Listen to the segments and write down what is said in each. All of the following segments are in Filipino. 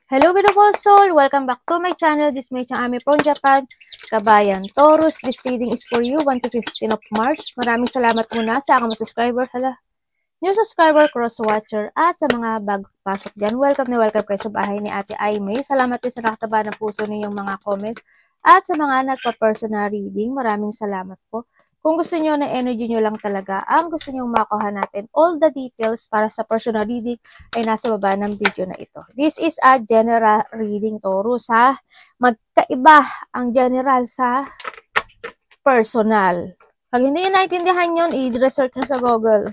Hello beautiful soul! Welcome back to my channel. This is my channel from Japan, Kabayan Taurus. This reading is for you, 1 to 15 of March. Maraming salamat muna sa aking subscriber. New subscriber, cross-watcher, at sa mga bago pasok dyan. Welcome na welcome kayo sa bahay ni Ate Aimee. Salamat din sa nakataba ng puso ninyong mga comments. At sa mga nagpa-personal reading, maraming salamat po. Kung gusto nyo na energy nyo lang talaga, ang gusto nyo makuha natin, all the details para sa personal reading ay nasa baba ng video na ito. This is a general reading, Taurus, ha? Magkaiba ang general sa personal. Pag hindi nyo naintindihan yun, i-research nyo sa Google.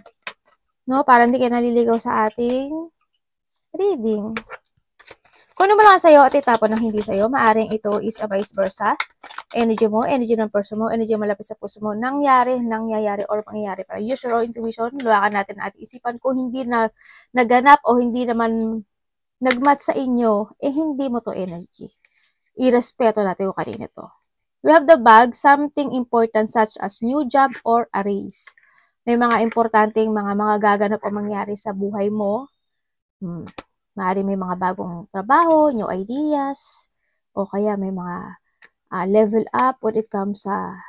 No? Para hindi kayo naliligaw sa ating reading. Kung ano mo lang sa'yo at itapon ng hindi sa'yo, maaring ito is a vice versa. Energy mo, energy ng person mo, energy malapit sa puso mo, nangyayari, or mangyayari para. Use your intuition, luwakan natin at isipan kung hindi na naganap o hindi naman nagmatch sa inyo, hindi mo to energy. Irespeto natin yung kanina to. We have the bag, something important such as new job or a raise. May mga importanteng mga gaganap o mangyari sa buhay mo. Maaari may mga bagong trabaho, new ideas, o kaya may mga level up when it comes sa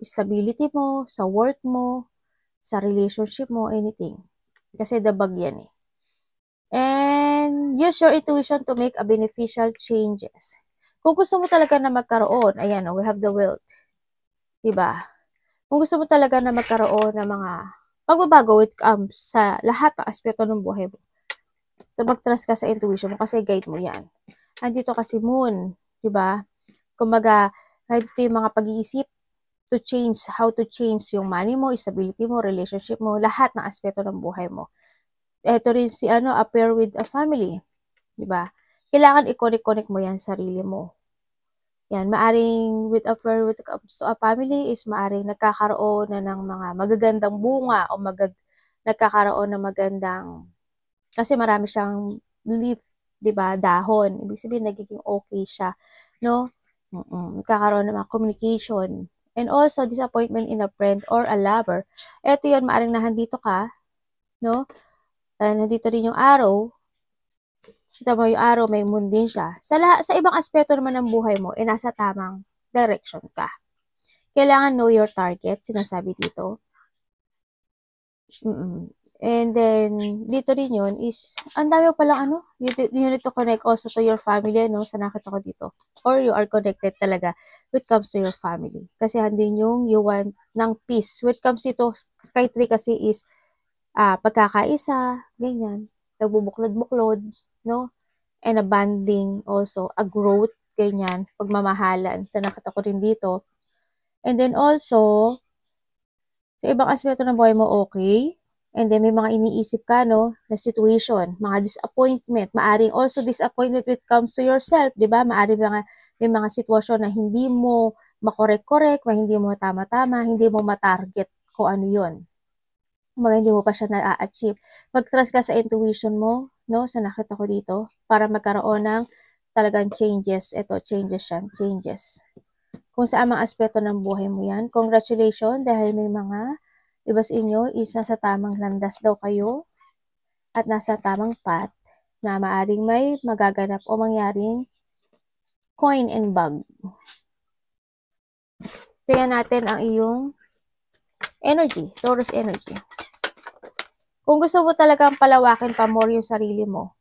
stability mo, sa work mo, sa relationship mo, anything. Kasi the bag yan eh. And use your intuition to make a beneficial changes. Kung gusto mo talaga na magkaroon, ayan, we have the wealth. Diba? Kung gusto mo talaga na magkaroon ng mga pagbabago when it comes sa lahat ng aspeto ng buhay mo, mag-trust ka sa intuition mo kasi guide mo yan. Andito kasi moon, diba? Kumbaga, ito yung mga pag-iisip to change, how to change yung money mo, stability mo, relationship mo, lahat ng aspeto ng buhay mo. Ito rin si appear with a family. Diba? Kailangan i-connect mo yan sarili mo. Yan, maaring with affair with a family is maaring nagkakaroon na ng mga magagandang bunga o nagkakaroon ng magandang, kasi marami siyang leaf, diba, dahon. Ibig sabihin, nagiging okay siya, no? Nagkakaroon ng mga communication. And also, disappointment in a friend or a lover. Ito yun, maaring nahandito ka, no? Nandito rin yung araw. Kita mo yung araw, may moon din siya. Sa ibang aspeto naman ng buhay mo, nasa tamang direction ka. Kailangan know your target, sinasabi dito. And then, dito rin yun is, ang dami mo palang you need to connect also to your family, no? Sa nakita ko dito. Or you are connected talaga when it comes to your family. Kasi andin yung you want ng peace. When it comes to Sky 3 kasi is, pagkakaisa, ganyan. Nagbubuklod-buklod, no? And a bonding also, a growth, ganyan. Pagmamahalan. Sa nakita ko rin dito. And then also, sa ibang aspeto ng buhay mo, okay. And then, may mga iniisip ka, no, na situation, mga disappointment. Maaring also disappointment when it comes to yourself, di ba? Maaring may mga sitwasyon na hindi mo makorek-korek, hindi mo tama-tama, hindi mo matarget kung ano yun. Hindi mo pa siya na-achieve. Mag-trust ka sa intuition mo, no, sa nakita ko dito, para magkaroon ng talagang changes. Ito, changes yan, changes. Kung sa mga aspeto ng buhay mo yan, congratulations dahil may mga iba sa inyo is nasa tamang landas daw kayo at nasa tamang path na maaring may magaganap o mangyaring coin and bag. Tingnan natin ang iyong energy, Taurus energy. Kung gusto mo talagang palawakin pa more yung sarili mo,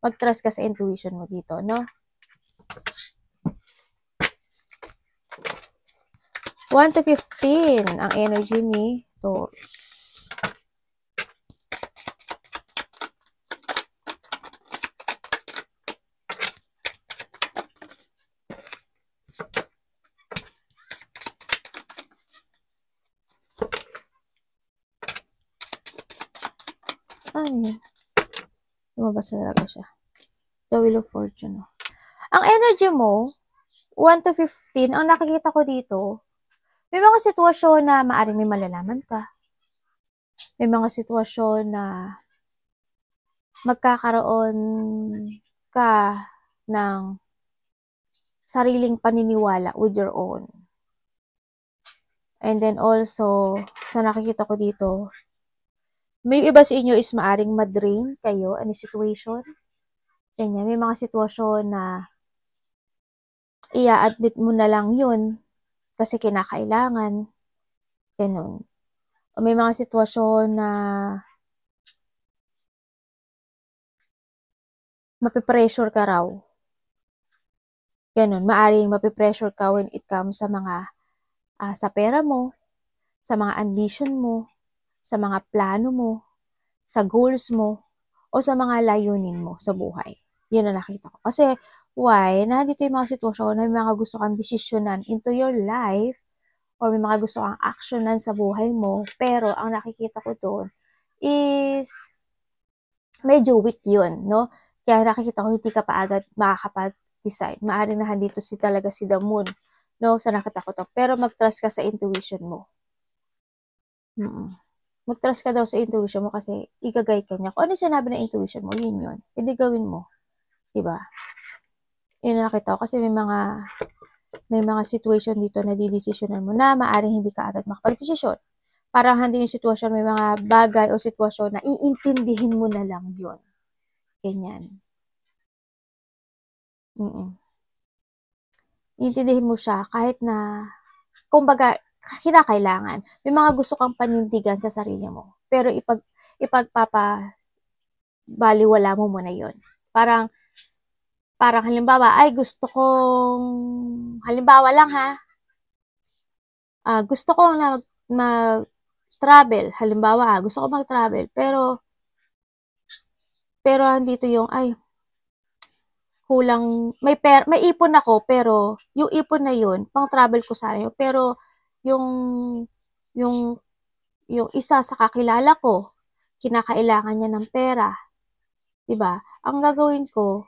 mag-trust ka sa intuition mo dito, no? 1 to 15 ang energy ni Taurus. Ay, lumabas na talaga siya. The Wheel of Fortune. Ang energy mo, 1 to 15, ang nakikita ko dito, may mga sitwasyon na maaaring may malalaman ka. May mga sitwasyon na magkakaroon ka ng sariling paniniwala with your own. And then also, sa nakikita ko dito, may iba sa inyo is maaring madrain kayo, any situation. Ganyan, may mga sitwasyon na i-admit mo na lang yun kasi kinakailangan. Ganun. O may mga sitwasyon na mapipressure ka raw. Ganun, maaring mapipressure ka when it comes sa mga sa pera mo, sa mga ambition mo, sa mga plano mo, sa goals mo, o sa mga layunin mo sa buhay. Yun ang nakita ko. Kasi, why? Nandito yung mga sitwasyon na may mga gusto kang desisyonan into your life or may mga gusto kang actionan sa buhay mo, pero ang nakikita ko doon is medyo weak yun, no? Kaya nakikita ko hindi ka pa agad makakapag-decide. Maaring na handito talaga si the moon, no? Sa nakita ko to. Pero mag-trust ka sa intuition mo. Mag-trust ka daw sa intuition mo kasi i-guide ka niya. Kung ano sinabi ng intuition mo, yun yun. Hindi gawin mo. Diba? Yun ang nakita ko kasi may mga situation dito na didesisyonan mo na maaring hindi ka agad makapag-desisyon. Parang hindi yung sitwasyon, may mga bagay o sitwasyon na iintindihin mo na lang yun. Ganyan. Iintindihin mo siya kahit na, kumbaga, kinakailangan. May mga gusto kang panindigan sa sarili mo. Pero ipagpapabaliwala mo muna yun. Parang halimbawa, ay gusto kong, halimbawa lang ha, gusto ko na mag-travel. Halimbawa gusto ko mag-travel. Pero andito yung, ay, kulang, may ipon ako, pero yung ipon na yun, pang travel ko sana yun. Pero yung, yung, yung isa sa kakilala ko, kinakailangan niya ng pera. Diba? Ang gagawin ko,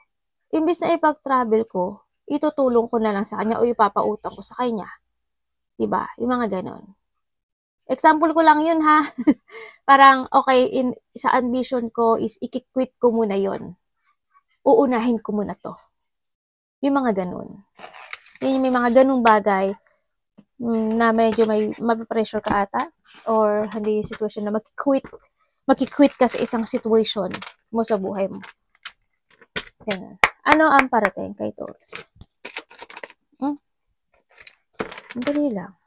imbis na ipag-travel ko, itutulong ko na lang sa kanya o ipapautang ko sa kanya. Diba? Yung mga ganon. Example ko lang yun ha. Parang, okay, sa ambition ko is ikikwit ko muna yun. Uunahin ko muna to. Yung mga ganon. Yung may mga ganong bagay na medyo may mapipressure ka ata or hindi yung situation na makikwit ka sa isang situation mo sa buhay mo. Ganun. Ano ang parating kay Taurus? Dali lang.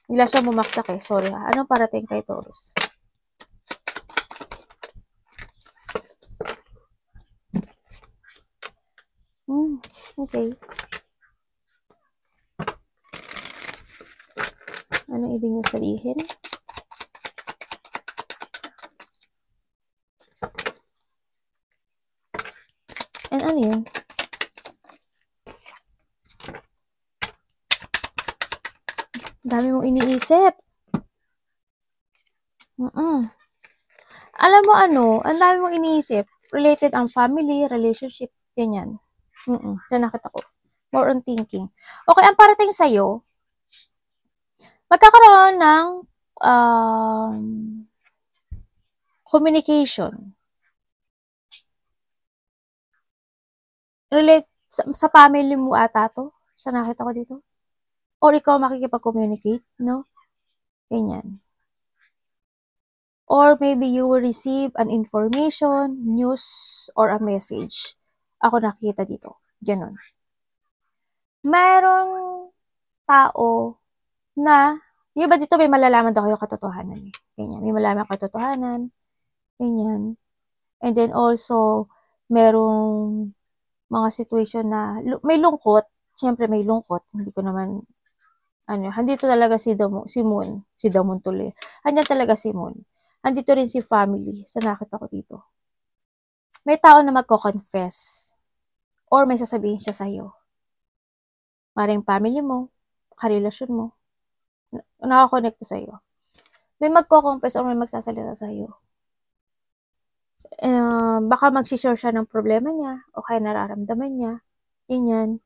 Nila siya bumaksak eh. Sorry ha. Anong parating kay Taurus? Okay. Anong ibig nyo sabihin? And ano yun? Dami mong iniisip. Alam mo ano, ang dami mong iniisip. Related ang family, relationship, ganyan. Diyan nakita ko. More on thinking. Okay, ang parating sa'yo, magkakaroon ng communication. Relate sa family mo ata to. Sa nakita ko dito. Or ikaw makikipag-communicate, no? Ganyan. Or maybe you will receive an information, news, or a message. Ako nakikita dito. Ganon. Mayroong tao na, yung ba dito may malalaman daw kayo katotohanan. Ganyan. May malalaman katotohanan. Ganyan. And then also, merong mga situation na may lungkot. Siyempre may lungkot. Hindi ko naman, handito talaga si Moon tuloy. Handyan talaga si Moon. Andito rin si family sa nakita ko dito. May tao na magko-confess or may sasabihin siya sa'yo. Maring family mo, karelasyon mo, nakakonect to sa'yo. May magko-confess or may magsasalita sa'yo. Baka mag-share siya ng problema niya o kaya nararamdaman niya. Ganyan.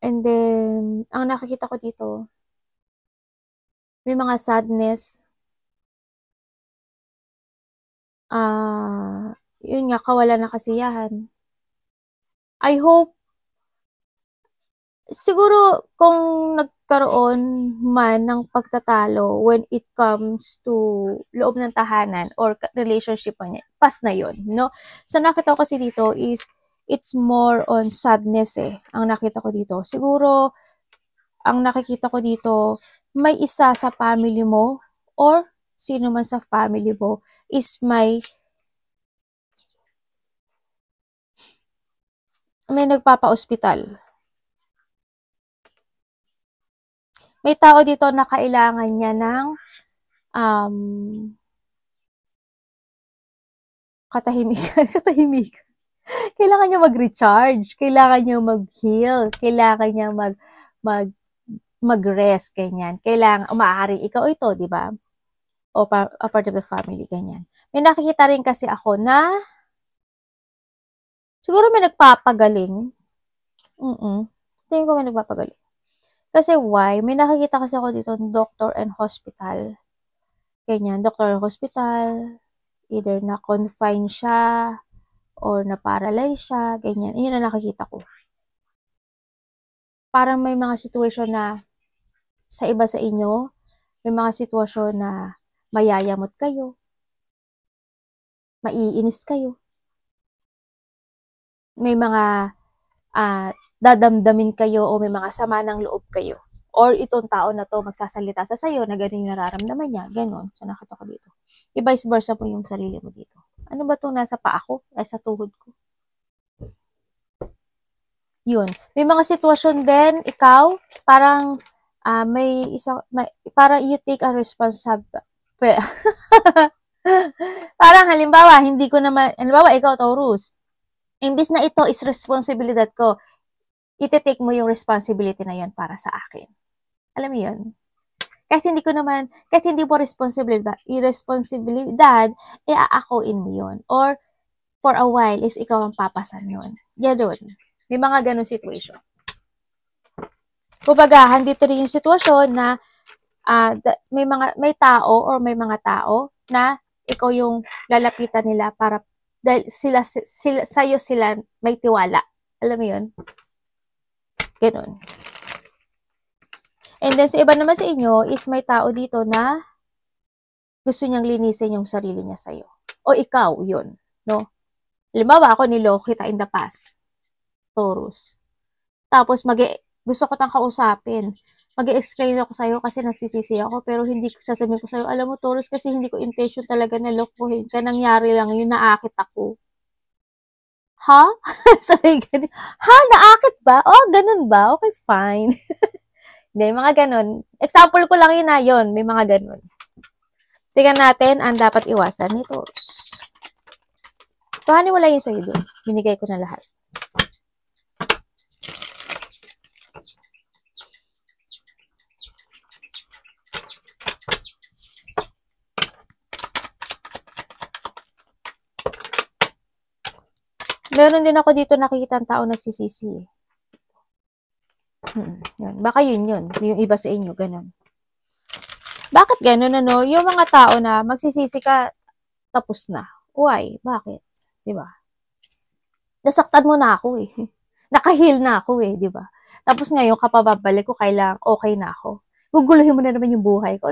And then, ang nakikita ko dito, may mga sadness, yun nga, kawalan ng kasiyahan. I hope siguro kung nagkaroon man ng pagtatalo when it comes to loob ng tahanan or relationship pa niya, pas na yon, no? So nakita ko kasi dito is it's more on sadness ang nakita ko dito. Siguro ang nakikita ko dito may isa sa family mo or sino man sa family mo is may nagpapa-ospital. May tao dito na kailangan niya ng um, katahimikan. Katahimikan. Kailangan niya mag-recharge, kailangan niya mag-heal, kailangan niya mag-rest, ganyan. Kailangan, maaaring ikaw ito, di ba? O a part of the family, ganyan. May nakikita rin kasi ako na siguro may nagpapagaling. Tingin ko may nagpapagaling. Kasi why? May nakikita kasi ako dito, doctor and hospital. Ganyan, doctor and hospital, either na-confine siya, or na-paralyze siya, ganyan. Iyon na nakikita ko. Parang may mga sitwasyon na sa iba sa inyo, may mga sitwasyon na mayayamot kayo, maiinis kayo, may mga dadamdamin kayo o may mga sama ng loob kayo. Or itong tao na to magsasalita sa sayo na ganun yung nararamdaman niya, ganun. So nakita ko dito. I-vice versa po yung sarili mo dito. Ano ba itong nasa paa ko? Ay, sa tuhod ko. Yun. May mga sitwasyon din, ikaw, parang parang you take a responsibility. Parang halimbawa, halimbawa, ikaw, Taurus, imbis na ito is responsibilidad ko, iti-take mo yung responsibility na yan para sa akin. Alam mo yun? Kahit hindi mo irresponsibilidad, aakuin mo yun. Or, for a while, is ikaw ang papasan yun. Ganun. May mga ganun situation. Kumbaga, handito rin yung sitwasyon na may tao or may mga tao na ikaw yung lalapitan nila para dahil sa'yo sila may tiwala. Alam mo yun? Ganun. And then, sa iba naman sa inyo, is may tao dito na gusto niyang linisin yung sarili niya sa'yo. O ikaw, yun. No? Halimbawa, ako niloko kita in the past. Taurus. Tapos, gusto ko tang kausapin. Mag-explain ako sa'yo kasi nagsisisi ako, pero hindi ko sasabihin ko sa'yo, alam mo, Taurus, kasi hindi ko intention talaga na lokohin ka. Nangyari lang yun, naakit ako. Ha? Sabi ganun. Ha? Naakit ba? Oh, ganun ba? Okay, fine. Hindi, mga ganun. Example ko lang yun na yun. May mga ganun. Tingnan natin ang dapat iwasan ni Taurus. Kuhanin wala yun sa'yo doon. Binigay ko na lahat. Meron din ako dito nakikita ang tao nagsisisi. Yun. Baka yun. Yung iba sa inyo, ganun. Bakit ganun, ano? Yung mga tao na magsisisi ka, tapos na. Why? Bakit? Diba? Nasaktan mo na ako eh. Nakahil na ako eh, diba? Tapos ngayon, kapababalik ko, kailang okay na ako. Guguluhin mo na naman yung buhay ko.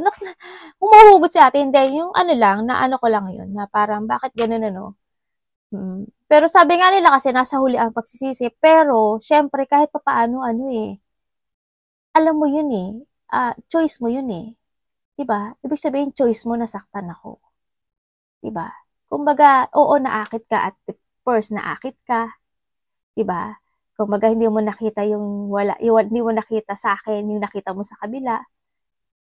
Umuhugot si ate, hindi. Yung ano lang, na ano ko lang yun, na parang, bakit ganun, ano? Pero sabi nga nila kasi nasa huli ang pagsisisi, pero syempre kahit papaano ano alam mo yun choice mo yun 'di ba? Ibig sabihin choice mo nasaktan ako. 'Di ba? Kumbaga, oo naakit ka at first naakit ka, 'di ba? Kumbaga hindi mo nakita hindi mo nakita sa akin yung nakita mo sa kabila.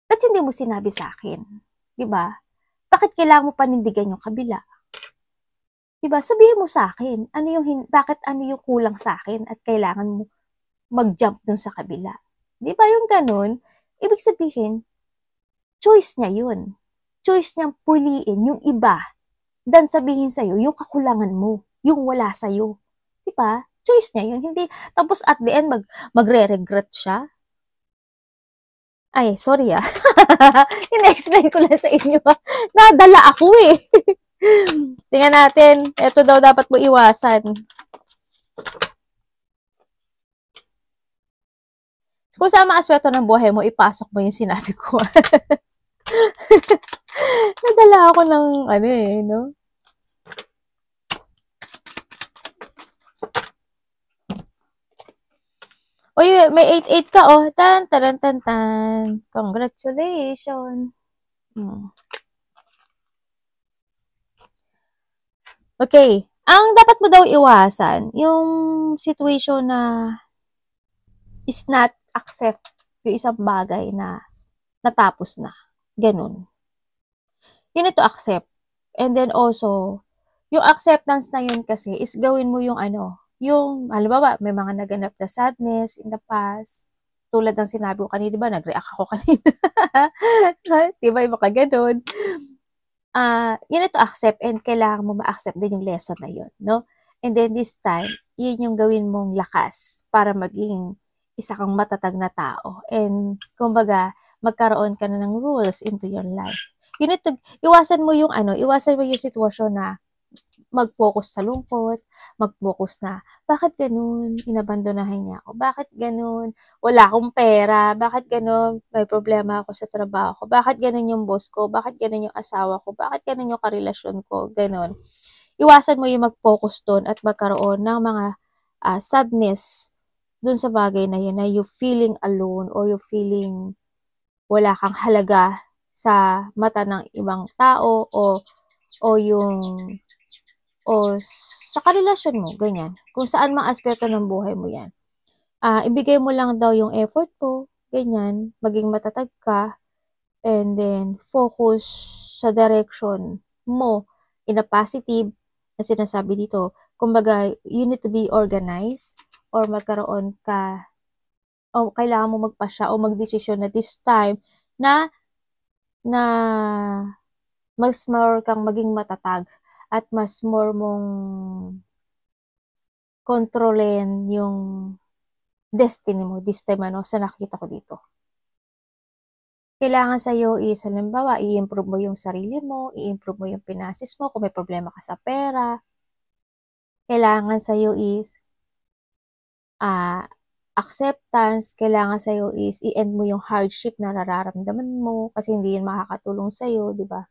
Ba't hindi mo sinabi sa akin? 'Di ba? Bakit kailangan mo panindigan yung kabila? Diba, sabihin mo sa akin, bakit ano yung kulang sa akin at kailangan mo mag-jump dun sa kabila. Diba yung ganun? Ibig sabihin, choice niya yun. Choice niyang puliin yung iba dan sabihin sa'yo yung kakulangan mo, yung wala sa'yo. Diba? Choice niya yun. Hindi, tapos at the end, magre-regret siya. Ay, sorry Ina-explain ko lang sa inyo Nadala ako Tingnan natin. Ito daw dapat mo iwasan. Kung saan mga aspeto ng buhay mo, ipasok mo yung sinabi ko. Nadala ako ng ano eh, no? Uy, may 8-8 ka, oh. Tan, tan, tan, tan. Congratulations. Okay. Ang dapat mo daw iwasan, yung situation na is not accept yung isang bagay na natapos na. Ganun. You need to accept. And then also, yung acceptance na yun kasi is gawin mo yung ano, yung, halimbawa, may mga naganap na sadness in the past. Tulad ng sinabi ko kanina, diba? Nag-react ako kanina. Diba? Yung mga ganun. You need to accept and kailangan mo ma-accept din yung lesson na yun, no? And then this time, yun yung gawin mong lakas para maging isa kang matatag na tao. And, kumbaga, magkaroon ka na ng rules into your life. You need to, iwasan mo yung sitwasyon na mag-focus sa lungkot, mag-focus na, bakit ganun? Inabandonahan niya ako. Bakit ganun? Wala akong pera. Bakit ganun? May problema ako sa trabaho ko. Bakit ganun yung boss ko? Bakit ganun yung asawa ko? Bakit ganun yung karelasyon ko? Ganun. Iwasan mo yung mag-focus doon at magkaroon ng mga sadness dun sa bagay na yun, na you feeling alone or you feeling wala kang halaga sa mata ng ibang tao o yung o sa karelasyon mo, ganyan. Kung saan mga aspeto ng buhay mo yan. Ibigay mo lang daw yung effort ko, ganyan, maging matatag ka, and then focus sa direction mo in a positive, na sinasabi dito. Kumbaga, you need to be organized or magkaroon ka, o kailangan mo magpasya o magdesisyon na this time na mas more kang maging matatag at mas more mong kontrolin yung destiny mo this time sa nakita ko dito. Kailangan sa'yo is, halimbawa, i-improve mo yung sarili mo, i-improve mo yung finances mo, kung may problema ka sa pera. Kailangan sa'yo is acceptance, kailangan sa'yo is i-end mo yung hardship na nararamdaman mo kasi hindi yun makakatulong sa'yo, di ba?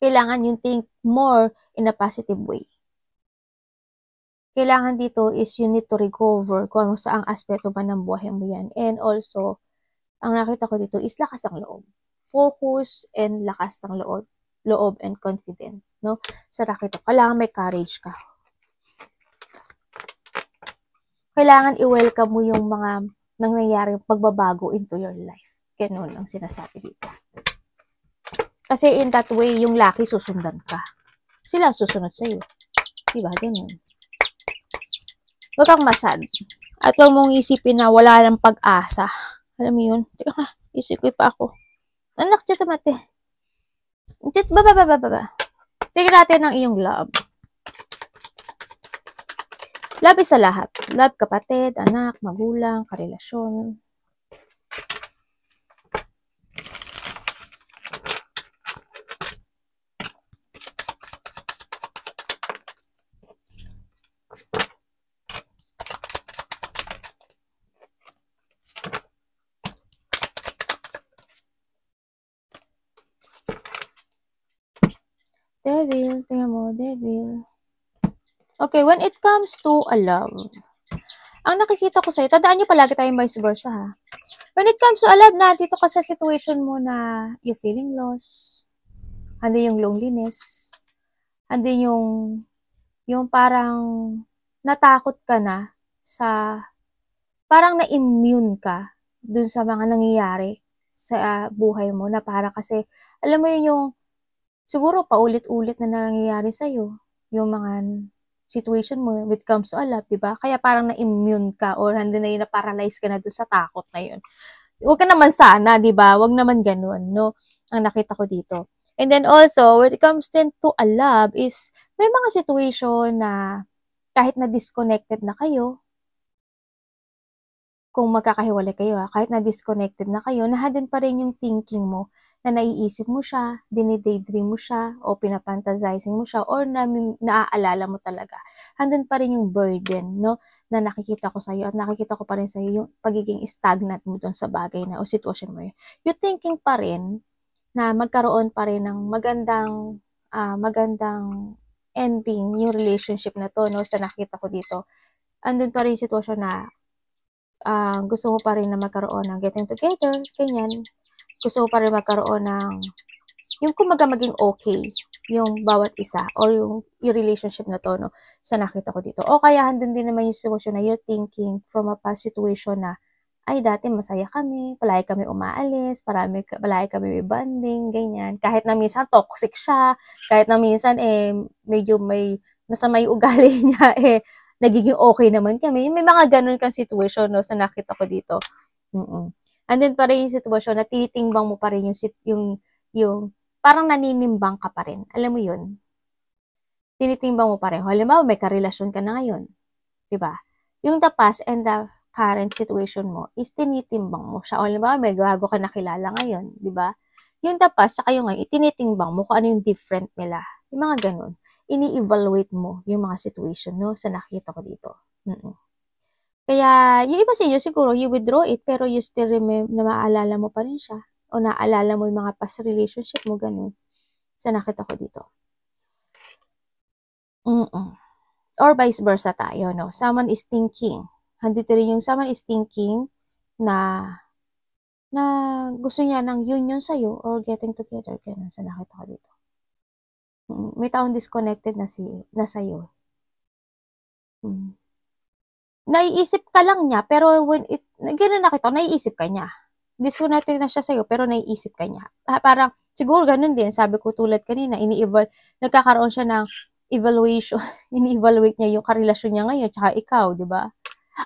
Kailangan yung think more in a positive way. Kailangan dito is you need to recover kung ano saang aspeto ba ng buhay mo yan. And also, ang nakita ko dito is lakas ng loob. Focus and lakas ng loob and confident, no? Sa nakita ko, kailangan may courage ka. Kailangan i-welcome mo yung mga nangyayaring pagbabago into your life. Ganun ang sinasabi dito. Kasi in that way, yung lucky susundan ka. Sila susunod sa'yo. Diba? Ganun. Huwag kang masad. At huwag mong isipin na wala lang pag-asa. Alam mo yun? Teka ka, isip ko pa ako. Anak, dito mate. Baba. Tingnan natin ang iyong love. Love is sa lahat. Love kapatid, anak, magulang, karelasyon. Devil, tingnan mo, devil. Okay, when it comes to a love, ang nakikita ko sa'yo, tandaan nyo palagi tayong vice versa ha. When it comes to a love, dito ka sa situation mo na you feeling lost, andun yung loneliness, andun yung parang natakot ka na sa, parang na-immune ka dun sa mga nangyayari sa buhay mo na para kasi, alam mo yun yung, siguro paulit-ulit na nangyayari sa'yo, yung mga situation mo when it comes to a love, diba? Kaya parang na-immune ka or hando na yun, na-paralyze ka na doon sa takot na yun. Huwag ka naman sana, diba? Huwag naman ganun, no? Ang nakita ko dito. And then also, when it comes to a love is, may mga situation na kahit na disconnected na kayo, kung magkakahiwalay kayo, kahit na disconnected na kayo, nahadin pa rin yung thinking mo na naiisip mo siya, dinidaydream mo siya, o pinapantazizing mo siya, or naaalala mo talaga. Andun pa rin yung burden, no, na nakikita ko sa'yo, at nakikita ko pa rin sa'yo yung pagiging stagnant mo dun sa bagay na, o sitwasyon mo yun. Yung thinking pa rin, na magkaroon pa rin ng magandang ending yung relationship na to, no, sa nakita ko dito. Andun pa rin yung sitwasyon na gusto mo pa rin na magkaroon ng getting together, ganyan. Gusto mo pa rin magkaroon ng, yung kumaga maging okay, yung bawat isa, or yung relationship na to, no, sa nakita ko dito. O kaya, handun din naman yung sitwasyon na you're thinking from a past situation na, ay, dati masaya kami, palagi kami umaalis, palagi kami may bonding, ganyan. Kahit na minsan toxic siya, kahit na minsan, medyo masama yung ugali niya, nagiging okay naman kami. May mga ganun kang situation, no, sa nakita ko dito. And then pa rin yung sitwasyon na tinitimbang mo pa rin yung parang naninimbang ka pa rin. Alam mo yun? Tinitimbang mo pa rin. Halimbawa, may karelasyon ka na ngayon. Diba? Yung the past and the current situation mo is tinitimbang mo siya. O halimbawa, may gago ka nakilala ngayon. Diba? Yung the past, saka yung ngayon, tinitimbang mo kung ano yung different nila. Yung mga ganun. Ini-evaluate mo yung mga situation, no, sa nakita ko dito. Kaya, yung iba sa inyo, siguro, you withdraw it, pero you still remember, na maaalala mo pa rin siya. O naaalala mo yung mga past relationship mo, ganun. Sa nakita ko dito. Or vice versa tayo, no? Someone is thinking. Handito rin yung someone is thinking na gusto niya ng union sa'yo or getting together. Ganun sa nakita ko dito. May taong disconnected na sa'yo. Naiisip ka lang niya, pero gano'n nakita, naiisip ka niya. Disconnected na siya sa'yo, pero naiisip ka niya. Parang, siguro ganun din, sabi ko tulad kanina, nagkakaroon siya ng evaluation, ini-evaluate niya yung karelasyon niya ngayon, tsaka ikaw, di ba?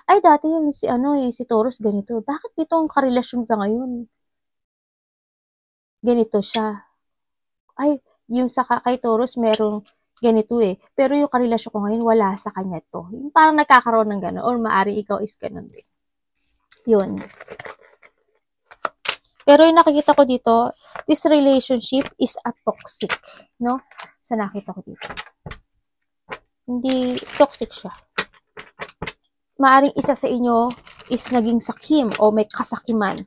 Ay, dati yung si Taurus ganito. Bakit itong karelasyon ka ngayon? Ganito siya. Ay, yung kay Taurus, merong ganito Pero yung karelasyon ko ngayon, wala sa kanya to. Yung parang nagkakaroon ng gano'n. Or maari ikaw is gano'n din. Yun. Pero yung nakikita ko dito, this relationship is a toxic. No? Sa nakita ko dito. Hindi toxic siya. Maaring isa sa inyo is naging sakim o may kasakiman.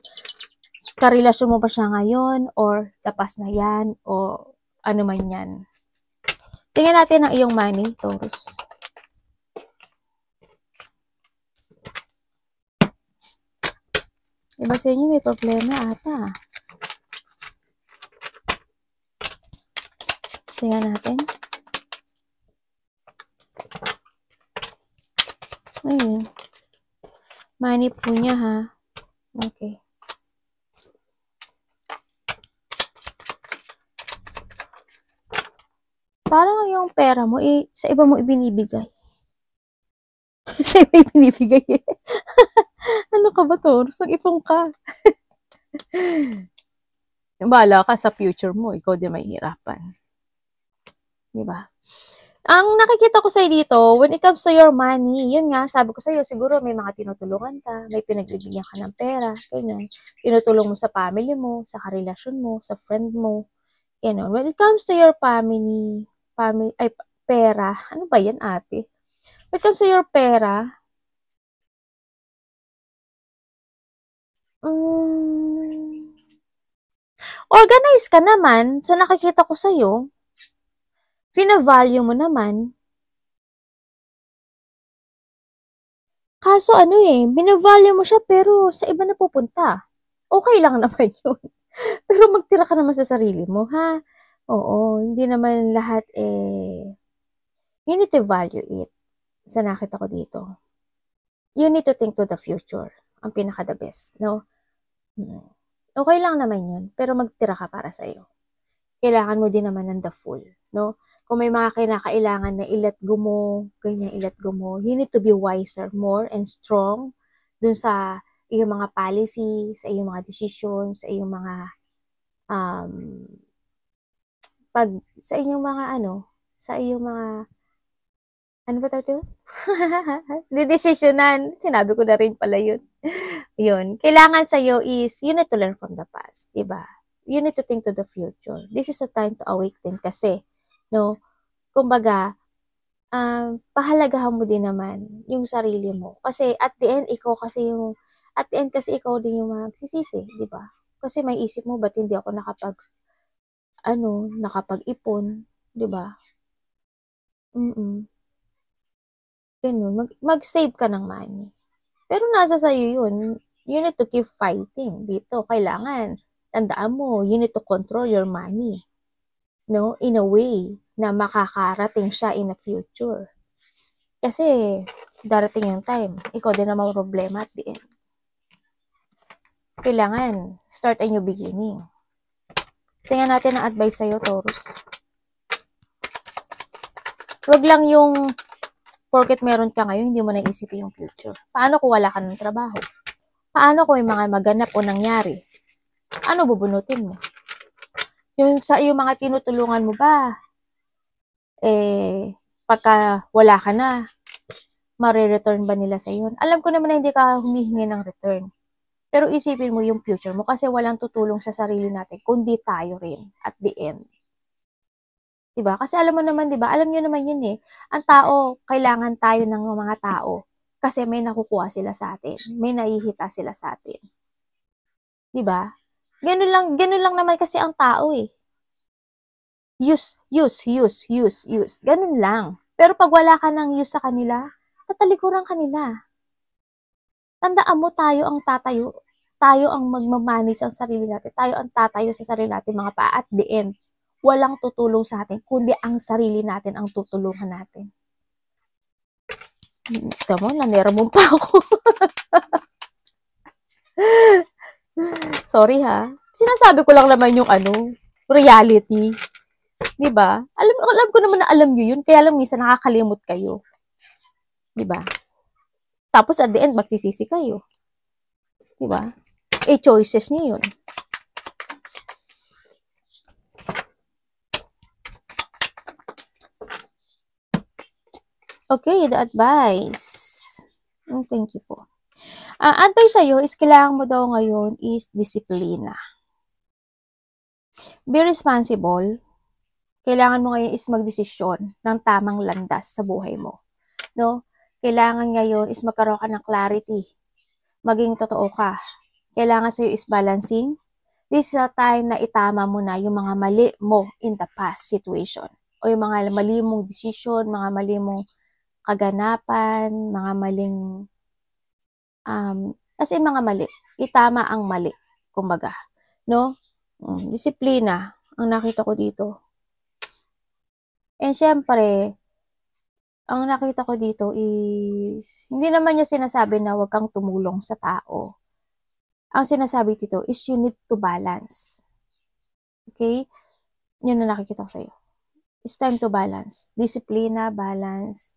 Karelasyon mo ba siya ngayon or tapas na yan o ano man yan. Tingnan natin ang iyong money, Taurus. Iba sa inyo may problema ata. Tingnan natin. Ayun. Money po niya ha. Okay. Parang yung pera mo, sa iba mo ibinibigay. Sa iba ibinibigay Ano ka ba, Taurus? Mag-ipon ka. Bahala ka sa future mo. Ikaw di mahihirapan. Diba? Ang nakikita ko sa'yo dito, when it comes to your money, yun nga, sabi ko sa'yo, siguro may mga tinutulungan ka, may pinagbibigyan ka ng pera, ganyan. Tinutulong mo sa family mo, sa karelasyon mo, sa friend mo, ganyan. When it comes to your pera, ano ba yan, ate? When it comes to your pera, organize ka naman sa nakikita ko sa'yo, fina-value mo naman. Kaso bina-value mo siya pero sa iba na pupunta. Okay lang naman yun. Pero magtira ka naman sa sarili mo, ha? Oo, hindi naman lahat you need to value it. Sa nakita ko dito. You need to think to the future. Ang pinaka-the best, no? Okay lang naman yun, pero magtira ka para sa'yo. Kailangan mo din naman ng the full, no? Kung may mga kinakailangan na i-let go mo, ganyan i-let go mo, you need to be wiser, more and strong dun sa iyong mga policy, sa iyong mga decision, sa iyong mga sa iyong mga ano ba tawag yun? Didesisyonan. Sinabi ko na rin pala yun. Yun. Kailangan sa'yo is, you need to learn from the past. Diba? you need to think to the future. This is a time to awaken kasi, no? Kumbaga, pahalagahan mo din naman yung sarili mo. Kasi at the end, ikaw din yung magsisisi, di ba? Kasi may isip mo, ba't hindi ako nakapag-ipon, di ba? Ganun, mag-save ka ng money. Pero nasa sa'yo yun. You need to keep fighting dito. Kailangan, tandaan mo, you need to control your money. No? In a way na makakarating siya in the future. Kasi, darating yung time. Ikaw din naman problema at the end. Kailangan, start a new beginning. Tingnan natin ang advice sa'yo, Taurus. Huwag lang yung porket meron ka ngayon, hindi mo naisip yung future. Paano kung wala ka ng trabaho? Paano kung may mga maganap o nangyari? Ano bubunutin mo? Yung mga tinutulungan mo ba, pagka wala ka na, mare-return ba nila sa iyo? Alam ko naman na hindi ka humihingi ng return. Pero isipin mo yung future mo kasi walang tutulong sa sarili natin, kundi tayo rin at the end. Diba? Kasi alam mo naman, diba? Alam nyo naman yun eh. Ang tao, kailangan tayo ng mga tao kasi may nakukuha sila sa atin. May naihita sila sa atin. Diba? Ganun lang naman kasi ang tao eh. Use. Ganun lang. Pero pag wala ka ng use sa kanila, tatalikuran kanila. Tandaan mo, tayo ang tatayo. Tayo ang magmamanage ang sarili natin. Tayo ang tatayo sa sarili natin, mga pa. At the end, walang tutulong sa atin, kundi ang sarili natin ang tutulungan natin. Tama, nanermon pa ako. Sorry ha. Sinasabi ko lang naman yung reality. Diba? Alam ko naman na alam nyo yun, kaya lang minsan nakakalimot kayo. Diba? Tapos at the end, magsisisi kayo. Diba? Choices niyo yun. Okay, the advice. Thank you po. Advice sa'yo is kailangan mo daw ngayon is disiplina. Be responsible. Kailangan mo ngayon is magdesisyon ng tamang landas sa buhay mo. No? Kailangan ngayon is magkaroon ka ng clarity. Maging totoo ka. Kailangan sa'yo is balancing. This is a time na itama mo na yung mga mali mo in the past situation. O yung mga mali mong decision, mga mali mong kaganapan, mga maling, kasi mga mali. Itama ang mali, kumbaga. No? Disiplina, ang nakita ko dito. And syempre, ang nakita ko dito is, hindi naman niya sinasabi na huwag kang tumulong sa tao. Ang sinasabi dito is you need to balance. Okay? Yun na nakikita ko sa'yo. It's time to balance. Disiplina, balance.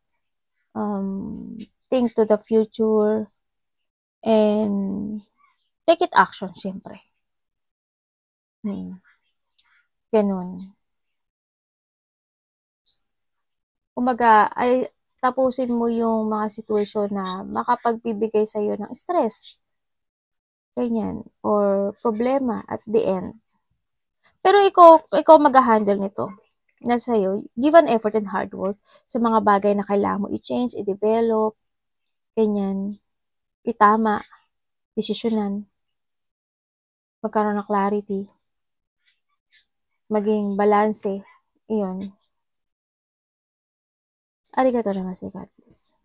Think to the future. And take it action, syempre. Ganun. Kumbaga, ay tapusin mo yung mga sitwasyon na makapagbibigay sa'yo ng stress. Ganyan. Or problema at the end. Pero ikaw mag-handle nito. Nasa sa'yo, give an effort and hard work sa mga bagay na kailangan mo i-change, i-develop, ganyan, itama, desisyonan, magkaroon ng clarity, maging balanse, iyon. Arigato naman si God bless.